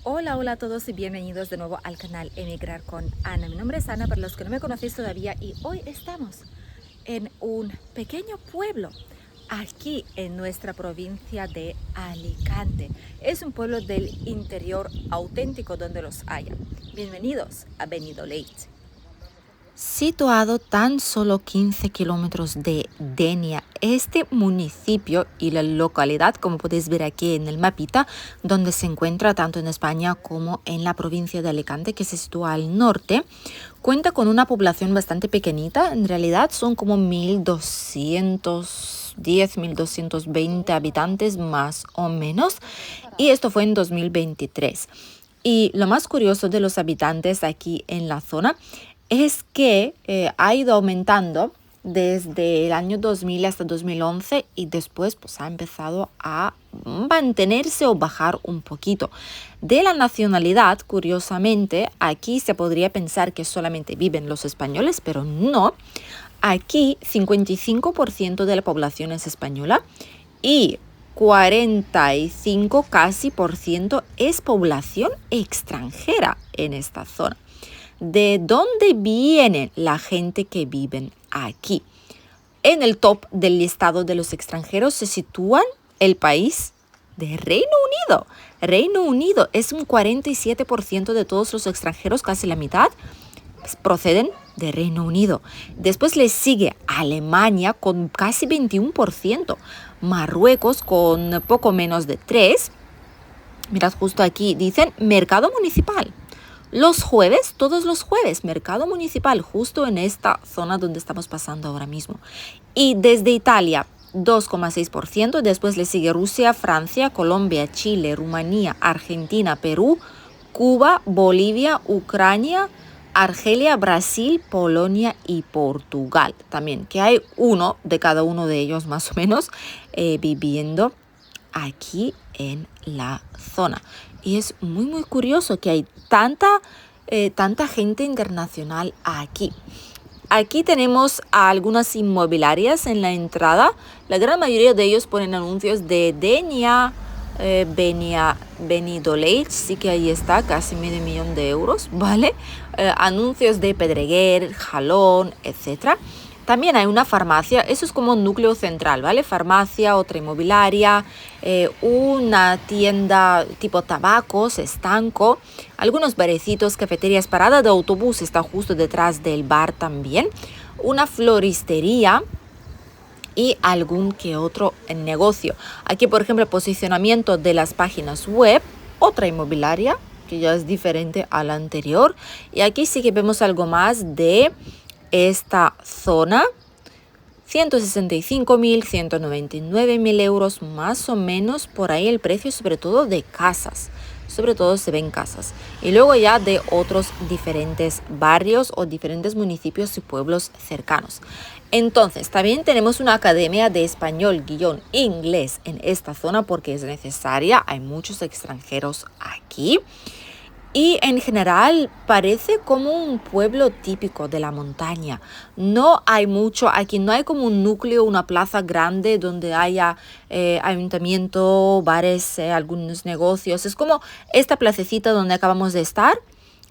Hola, hola a todos y bienvenidos de nuevo al canal Emigrar con Ana. Mi nombre es Ana, para los que no me conocéis todavía, y hoy estamos en un pequeño pueblo aquí en nuestra provincia de Alicante. Es un pueblo del interior auténtico donde los haya. Bienvenidos a Benidorm. Situado tan solo 15 kilómetros de Denia, este municipio y la localidad, como podéis ver aquí en el mapita, donde se encuentra tanto en España como en la provincia de Alicante, que se sitúa al norte, cuenta con una población bastante pequeñita. En realidad son como 1210, 1220 habitantes más o menos, y esto fue en 2023. Y lo más curioso de los habitantes aquí en la zona es que ha ido aumentando desde el año 2000 hasta 2011 y después pues ha empezado a mantenerse o bajar un poquito. De la nacionalidad, curiosamente, aquí se podría pensar que solamente viven los españoles, pero no. Aquí 55% de la población es española y 45 casi por ciento es población extranjera en esta zona. ¿De dónde viene la gente que viven aquí? En el top del listado de los extranjeros se sitúan el país de Reino Unido. Reino Unido es un 47% de todos los extranjeros, casi la mitad, proceden de Reino Unido. Después le sigue Alemania con casi 21%, Marruecos con poco menos de 3%. Mirad, justo aquí dicen mercado municipal. Los jueves, todos los jueves, mercado municipal, justo en esta zona donde estamos pasando ahora mismo. Y desde Italia, 2,6%, después le sigue Rusia, Francia, Colombia, Chile, Rumanía, Argentina, Perú, Cuba, Bolivia, Ucrania, Argelia, Brasil, Polonia y Portugal. También que hay uno de cada uno de ellos más o menos viviendo aquí en la zona. Y es muy curioso que hay tanta gente internacional aquí. Aquí tenemos a algunas inmobiliarias en la entrada. La gran mayoría de ellos ponen anuncios de Denia, Benidorm, sí que ahí está, casi $500,000 euros, ¿vale? Anuncios de Pedreguer, Jalón, etcétera. También hay una farmacia, eso es como un núcleo central, ¿vale? Farmacia, otra inmobiliaria, una tienda tipo tabacos, estanco, algunos barecitos, cafeterías, parada de autobús está justo detrás del bar también, una floristería y algún que otro negocio. Aquí, por ejemplo, posicionamiento de las páginas web, otra inmobiliaria que ya es diferente a la anterior. Y aquí sí que vemos algo más de esta zona. 165.000, 199.000 euros más o menos por ahí el precio, sobre todo de casas. Sobre todo se ven casas. Y luego ya de otros diferentes barrios o diferentes municipios y pueblos cercanos. Entonces, también tenemos una academia de español-inglés en esta zona porque es necesaria. Hay muchos extranjeros aquí. Y en general parece como un pueblo típico de la montaña. No hay mucho, aquí no hay como un núcleo, una plaza grande donde haya ayuntamiento, bares, algunos negocios. Es como esta placecita donde acabamos de estar.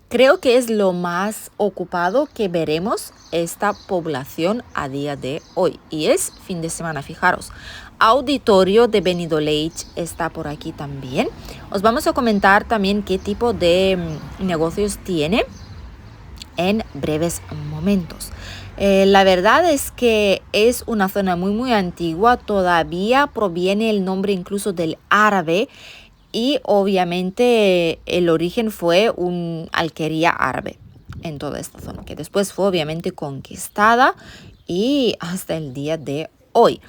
Creo que es lo más ocupado que veremos esta población a día de hoy. Y es fin de semana, fijaros. Auditorio de Benidorm está por aquí también. Os vamos a comentar también qué tipo de negocios tiene en breves momentos. La verdad es que es una zona muy antigua. Todavía proviene el nombre incluso del árabe. Y obviamente el origen fue una alquería árabe en toda esta zona, que después fue obviamente conquistada y hasta el día de hoy.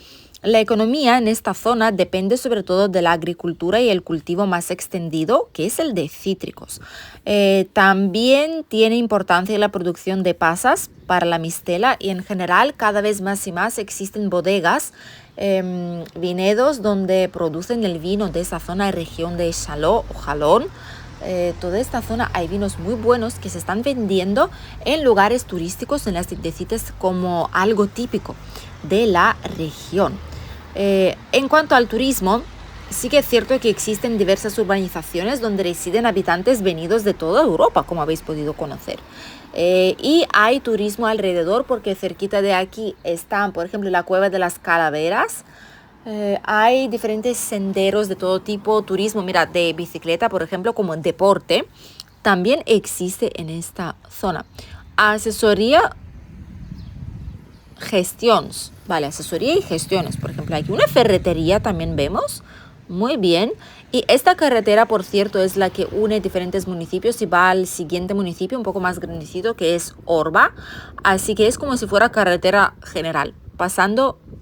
La economía en esta zona depende sobre todo de la agricultura y el cultivo más extendido, que es el de cítricos. También tiene importancia la producción de pasas para la mistela y en general cada vez más y más existen bodegas, vinedos donde producen el vino de esa zona y región de Chaló o Jalón. Toda esta zona hay vinos muy buenos que se están vendiendo en lugares turísticos, en las tiendecitas, como algo típico de la región. En cuanto al turismo, sí que es cierto que existen diversas urbanizaciones donde residen habitantes venidos de toda Europa, como habéis podido conocer. Y hay turismo alrededor porque cerquita de aquí están, por ejemplo, la Cueva de las Calaveras. Hay diferentes senderos de todo tipo, turismo, mira, de bicicleta, por ejemplo, como deporte, también existe en esta zona. Asesoría, gestiones, vale, asesoría y gestiones, por ejemplo, aquí una ferretería también vemos, muy bien. Y esta carretera, por cierto, es la que une diferentes municipios y va al siguiente municipio, un poco más grandecito, que es Orba. Así que es como si fuera carretera general,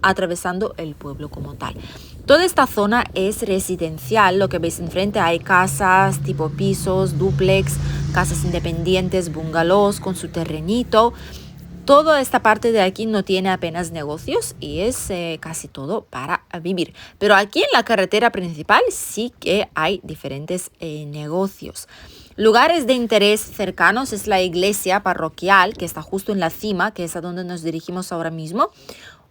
atravesando el pueblo como tal. Toda esta zona es residencial, lo que veis enfrente hay casas tipo pisos, dúplex, casas independientes, bungalows con su terrenito. Toda esta parte de aquí no tiene apenas negocios y es casi todo para vivir. Pero aquí en la carretera principal sí que hay diferentes negocios. Lugares de interés cercanos es la iglesia parroquial, que está justo en la cima, que es a donde nos dirigimos ahora mismo.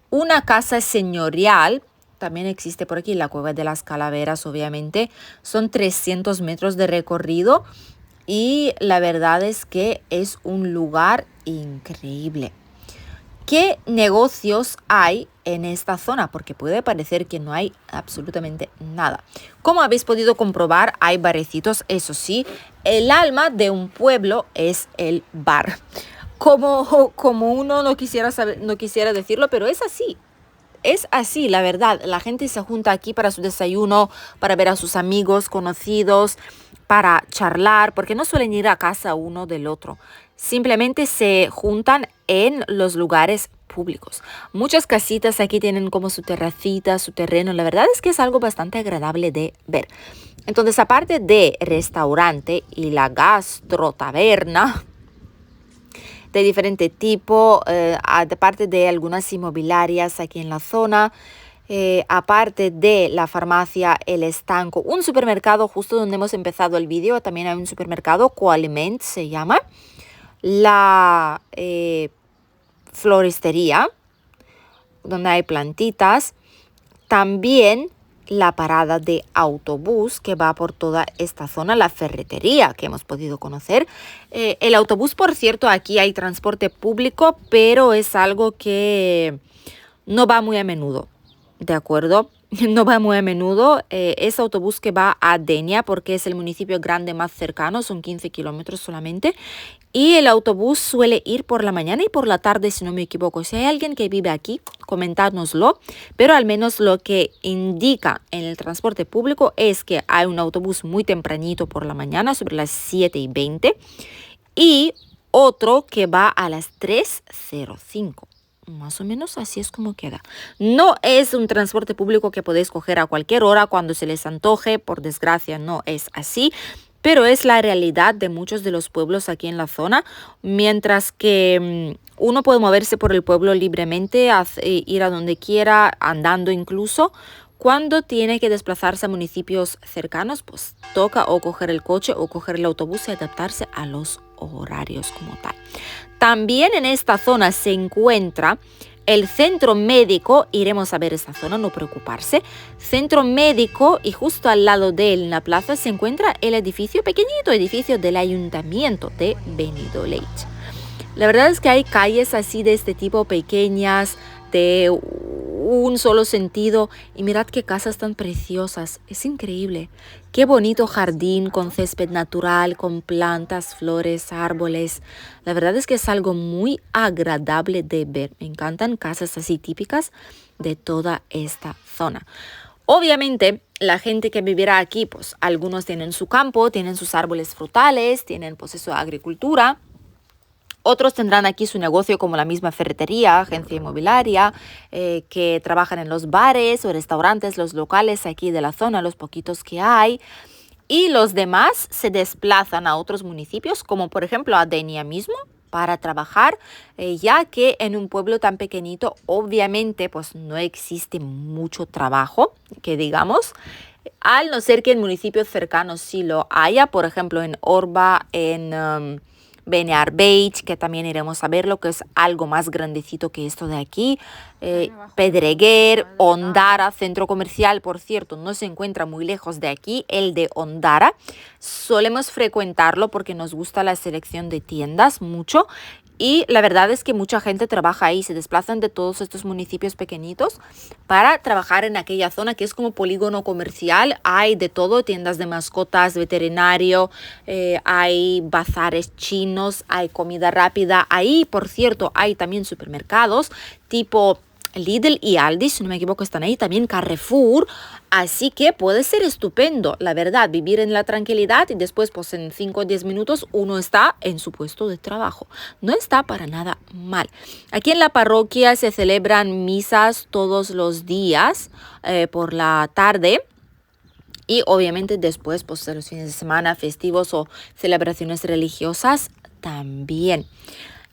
Una casa señorial, también existe por aquí, la Cueva de las Calaveras, obviamente. Son 300 metros de recorrido. Y la verdad es que es un lugar increíble. ¿Qué negocios hay en esta zona? Porque puede parecer que no hay absolutamente nada. Como habéis podido comprobar, hay barecitos, eso sí. El alma de un pueblo es el bar. Como uno no quisiera decirlo, pero es así. Es así, la verdad. La gente se junta aquí para su desayuno, para ver a sus amigos, conocidos, para charlar, porque no suelen ir a casa uno del otro. Simplemente se juntan en los lugares públicos. Muchas casitas aquí tienen como su terracita, su terreno. La verdad es que es algo bastante agradable de ver. Entonces, aparte de restaurante y la gastrotaberna de diferente tipo, aparte de algunas inmobiliarias aquí en la zona, aparte de la farmacia El Estanco, un supermercado justo donde hemos empezado el vídeo, también hay un supermercado, Coaliment se llama, la floristería, donde hay plantitas, también la parada de autobús que va por toda esta zona, la ferretería que hemos podido conocer. El autobús, por cierto, aquí hay transporte público, pero es algo que no va muy a menudo, ¿de acuerdo? No va muy a menudo. Es autobús que va a Denia porque es el municipio grande más cercano, son 15 kilómetros solamente. Y el autobús suele ir por la mañana y por la tarde, si no me equivoco. Si hay alguien que vive aquí, comentádnoslo. Pero al menos lo que indica en el transporte público es que hay un autobús muy tempranito por la mañana, sobre las 7:20. Y otro que va a las 3:05. Más o menos así es como queda. No es un transporte público que podéis coger a cualquier hora cuando se les antoje. Por desgracia, no es así. Pero es la realidad de muchos de los pueblos aquí en la zona. Mientras que uno puede moverse por el pueblo libremente, ir a donde quiera, andando incluso. Cuando tiene que desplazarse a municipios cercanos, pues toca o coger el coche o coger el autobús y adaptarse a los horarios como tal. También en esta zona se encuentra el centro médico, iremos a ver esta zona, no preocuparse. Centro médico y justo al lado de él en la plaza se encuentra el pequeñito edificio del ayuntamiento de Benidorm. La verdad es que hay calles así de este tipo, pequeñas, de un solo sentido. Y mirad qué casas tan preciosas, es increíble. Qué bonito jardín con césped natural, con plantas, flores, árboles. La verdad es que es algo muy agradable de ver. Me encantan casas así típicas de toda esta zona. Obviamente, la gente que vivirá aquí, pues algunos tienen su campo, tienen sus árboles frutales, tienen pues eso, agricultura. Otros tendrán aquí su negocio como la misma ferretería, agencia inmobiliaria, que trabajan en los bares o restaurantes, los locales aquí de la zona, los poquitos que hay. Y los demás se desplazan a otros municipios, como por ejemplo a Denia mismo, para trabajar, ya que en un pueblo tan pequeñito obviamente pues no existe mucho trabajo, que digamos, al no ser que en municipios cercanos sí lo haya, por ejemplo en Orba, en Benear Beach, que también iremos a verlo, que es algo más grandecito que esto de aquí. Pedreguer, Ondara, centro comercial, por cierto, no se encuentra muy lejos de aquí, el de Ondara. Solemos frecuentarlo porque nos gusta la selección de tiendas mucho. Y la verdad es que mucha gente trabaja ahí, se desplazan de todos estos municipios pequeñitos para trabajar en aquella zona que es como polígono comercial. Hay de todo, tiendas de mascotas, veterinario, hay bazares chinos, hay comida rápida. Ahí, por cierto, hay también supermercados tipo Lidl y Aldi, si no me equivoco, están ahí, también Carrefour, así que puede ser estupendo, la verdad, vivir en la tranquilidad y después pues en 5 o 10 minutos uno está en su puesto de trabajo. No está para nada mal. Aquí en la parroquia se celebran misas todos los días por la tarde. Y obviamente después, pues de los fines de semana, festivos o celebraciones religiosas también.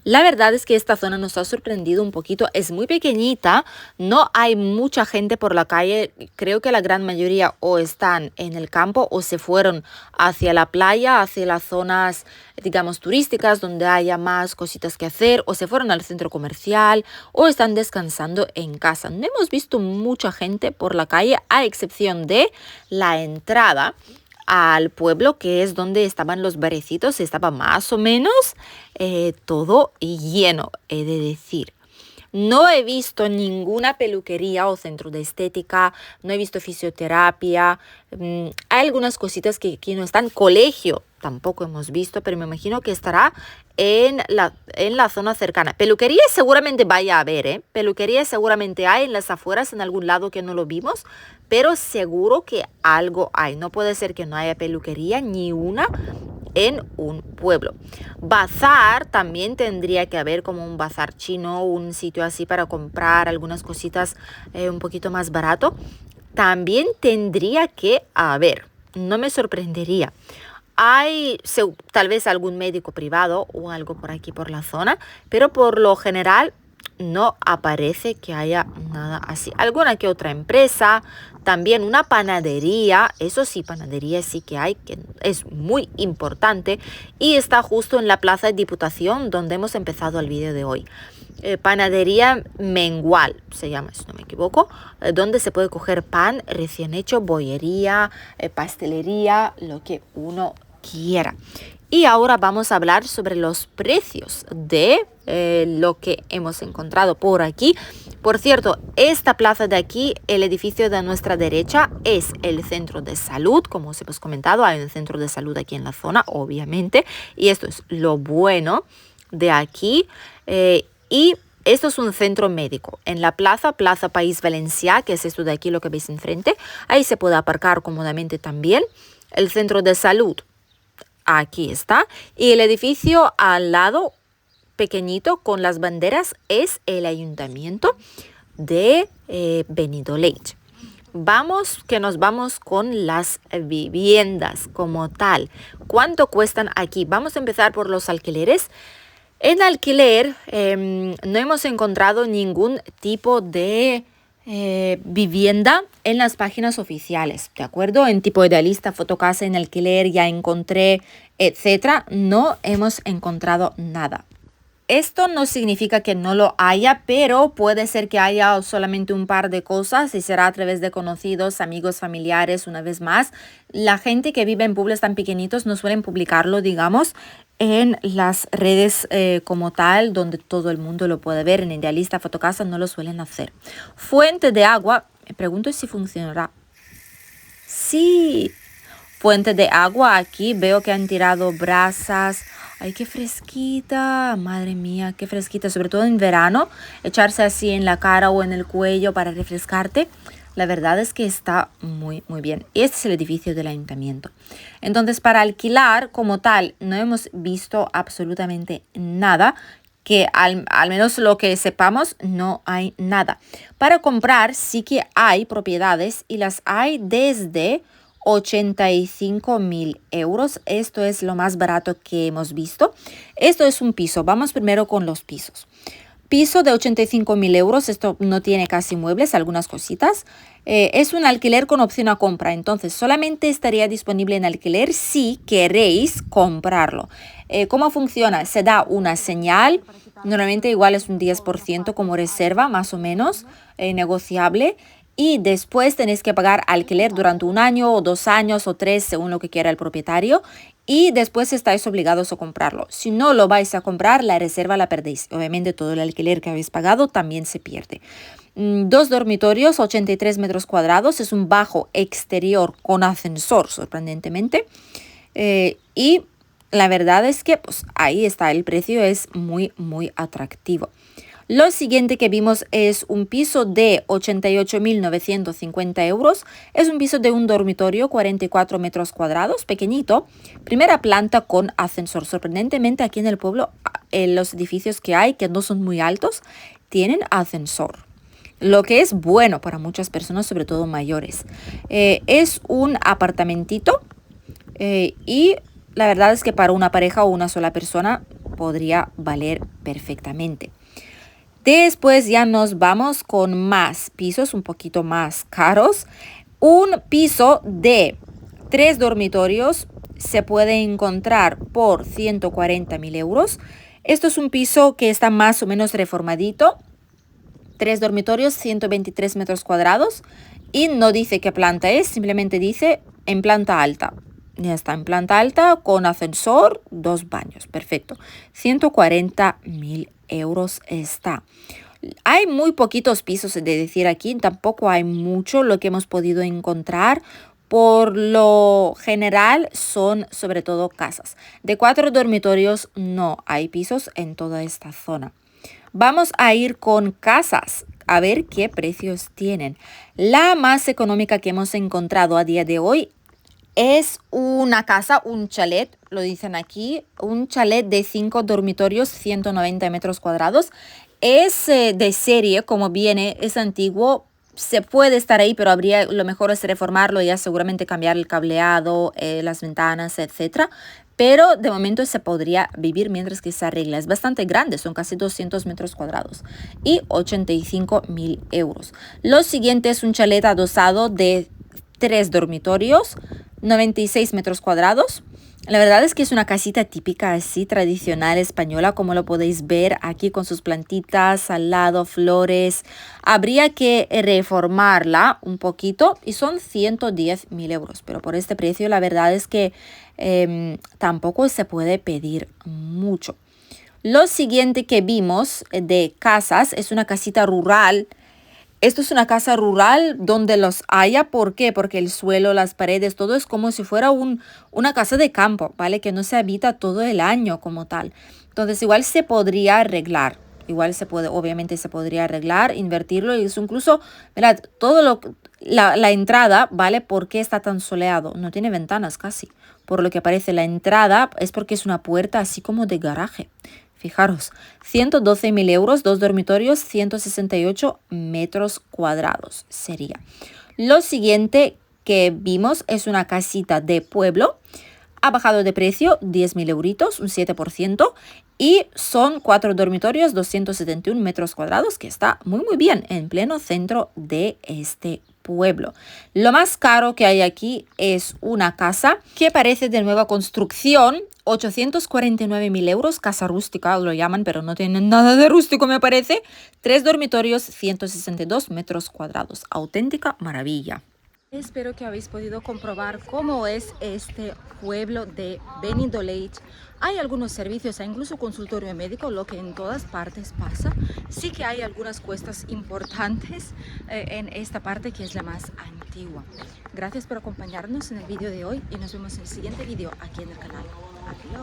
La verdad es que esta zona nos ha sorprendido un poquito, es muy pequeñita, no hay mucha gente por la calle, creo que la gran mayoría o están en el campo o se fueron hacia la playa, hacia las zonas, digamos, turísticas donde haya más cositas que hacer, o se fueron al centro comercial o están descansando en casa. No hemos visto mucha gente por la calle a excepción de la entrada al pueblo, que es donde estaban los barecitos, estaba más o menos todo lleno, he de decir. No he visto ninguna peluquería o centro de estética, no he visto fisioterapia, hay algunas cositas que aquí no están. Colegio tampoco hemos visto, pero me imagino que estará en la zona cercana. Peluquería seguramente vaya a haber, peluquería seguramente hay en las afueras, en algún lado que no lo vimos, pero seguro que algo hay. No puede ser que no haya peluquería ni una en un pueblo. Bazar también tendría que haber, como un bazar chino, un sitio así para comprar algunas cositas un poquito más barato. También tendría que haber, no me sorprendería. Hay tal vez algún médico privado o algo por aquí por la zona, pero por lo general no aparece que haya nada así. Alguna que otra empresa, también una panadería, eso sí, panadería sí que hay, que es muy importante y está justo en la Plaza de Diputación donde hemos empezado el vídeo de hoy. Panadería Mengual se llama, si no me equivoco, donde se puede coger pan recién hecho, bollería, pastelería, lo que uno quiera. Y ahora vamos a hablar sobre los precios de lo que hemos encontrado por aquí. Por cierto, esta plaza de aquí, el edificio de nuestra derecha, es el centro de salud. Como os hemos comentado, hay un centro de salud aquí en la zona, obviamente. Y esto es lo bueno de aquí. Y esto es un centro médico. En la Plaza País Valencià, que es esto de aquí, lo que veis enfrente, ahí se puede aparcar cómodamente también. El centro de salud, aquí está. Y el edificio al lado, pequeñito, con las banderas, es el ayuntamiento de Benidorm. Nos vamos con las viviendas como tal. ¿Cuánto cuestan aquí? Vamos a empezar por los alquileres. En alquiler no hemos encontrado ningún tipo de vivienda en las páginas oficiales, ¿de acuerdo? En tipo idealista, fotocasa, en alquiler, ya encontré, etcétera. No hemos encontrado nada. Esto no significa que no lo haya, pero puede ser que haya solamente un par de cosas y será a través de conocidos, amigos, familiares. Una vez más, la gente que vive en pueblos tan pequeñitos no suelen publicarlo, digamos, en las redes como tal, donde todo el mundo lo puede ver. En Idealista, Fotocasa no lo suelen hacer. Fuente de agua, me pregunto si funcionará. Sí, fuente de agua, aquí veo que han tirado brasas. Ay, qué fresquita, madre mía, qué fresquita, sobre todo en verano, echarse así en la cara o en el cuello para refrescarte. La verdad es que está muy, muy bien. Este es el edificio del ayuntamiento. Entonces, para alquilar como tal, no hemos visto absolutamente nada, que al menos lo que sepamos, no hay nada. Para comprar sí que hay propiedades y las hay desde 85.000 euros. Esto es lo más barato que hemos visto. Esto es un piso. Vamos primero con los pisos. Piso de 85.000 euros, esto no tiene casi muebles, algunas cositas. Es un alquiler con opción a compra, entonces solamente estaría disponible en alquiler si queréis comprarlo. ¿Cómo funciona? Se da una señal, normalmente igual es un 10% como reserva, más o menos, negociable. Y después tenéis que pagar alquiler durante 1 año o 2 años o 3, según lo que quiera el propietario. Y después estáis obligados a comprarlo. Si no lo vais a comprar, la reserva la perdéis. Obviamente todo el alquiler que habéis pagado también se pierde. 2 dormitorios, 83 metros cuadrados. Es un bajo exterior con ascensor, sorprendentemente. Y la verdad es que pues, ahí está, el precio es muy, muy atractivo. Lo siguiente que vimos es un piso de 88.950 euros. Es un piso de un dormitorio, 44 metros cuadrados, pequeñito. Primera planta con ascensor. Sorprendentemente aquí en el pueblo, los edificios que hay, que no son muy altos, tienen ascensor. Lo que es bueno para muchas personas, sobre todo mayores. Es un apartamentito y la verdad es que para una pareja o una sola persona podría valer perfectamente. Después ya nos vamos con más pisos, un poquito más caros. Un piso de 3 dormitorios se puede encontrar por 140.000 euros. Esto es un piso que está más o menos reformadito. 3 dormitorios, 123 metros cuadrados. Y no dice qué planta es, simplemente dice en planta alta. Ya está, en planta alta, con ascensor, 2 baños. Perfecto. 140.000 euros está. Hay muy poquitos pisos, de decir aquí, tampoco hay mucho lo que hemos podido encontrar. Por lo general son sobre todo casas. De 4 dormitorios no hay pisos en toda esta zona. Vamos a ir con casas, a ver qué precios tienen. La más económica que hemos encontrado a día de hoy es una casa, un chalet, lo dicen aquí, un chalet de 5 dormitorios, 190 metros cuadrados. Es de serie, como viene, es antiguo, se puede estar ahí, pero lo mejor es reformarlo y ya seguramente cambiar el cableado, las ventanas, etcétera. Pero de momento se podría vivir mientras que se arregla. Es bastante grande, son casi 200 metros cuadrados y 85.000 euros. Lo siguiente es un chalet adosado de 3 dormitorios, 96 metros cuadrados. La verdad es que es una casita típica, así tradicional española, como lo podéis ver aquí con sus plantitas al lado, flores. Habría que reformarla un poquito y son 110.000 euros, pero por este precio la verdad es que tampoco se puede pedir mucho. Lo siguiente que vimos de casas es una casita rural. Esto es una casa rural donde los haya. ¿Por qué? Porque el suelo, las paredes, todo es como si fuera una casa de campo, ¿vale? Que no se habita todo el año como tal. Entonces igual se podría arreglar. Igual se puede, obviamente se podría arreglar, invertirlo. Y es incluso, mirad, la entrada, ¿vale? ¿Por qué está tan soleado? No tiene ventanas casi. Por lo que parece la entrada es porque es una puerta así como de garaje. Fijaros, 112.000 euros, 2 dormitorios, 168 metros cuadrados sería. Lo siguiente que vimos es una casita de pueblo. Ha bajado de precio 10.000 euritos, un 7%. Y son 4 dormitorios, 271 metros cuadrados, que está muy muy bien en pleno centro de este pueblo. Lo más caro que hay aquí es una casa que parece de nueva construcción. 849.000 euros, casa rústica lo llaman, pero no tienen nada de rústico me parece. 3 dormitorios, 162 metros cuadrados. Auténtica maravilla. Espero que habéis podido comprobar cómo es este pueblo de Benidorm. Hay algunos servicios, hay incluso consultorio médico, lo que en todas partes pasa. Sí que hay algunas cuestas importantes en esta parte que es la más antigua. Gracias por acompañarnos en el vídeo de hoy y nos vemos en el siguiente vídeo aquí en el canal. Adiós.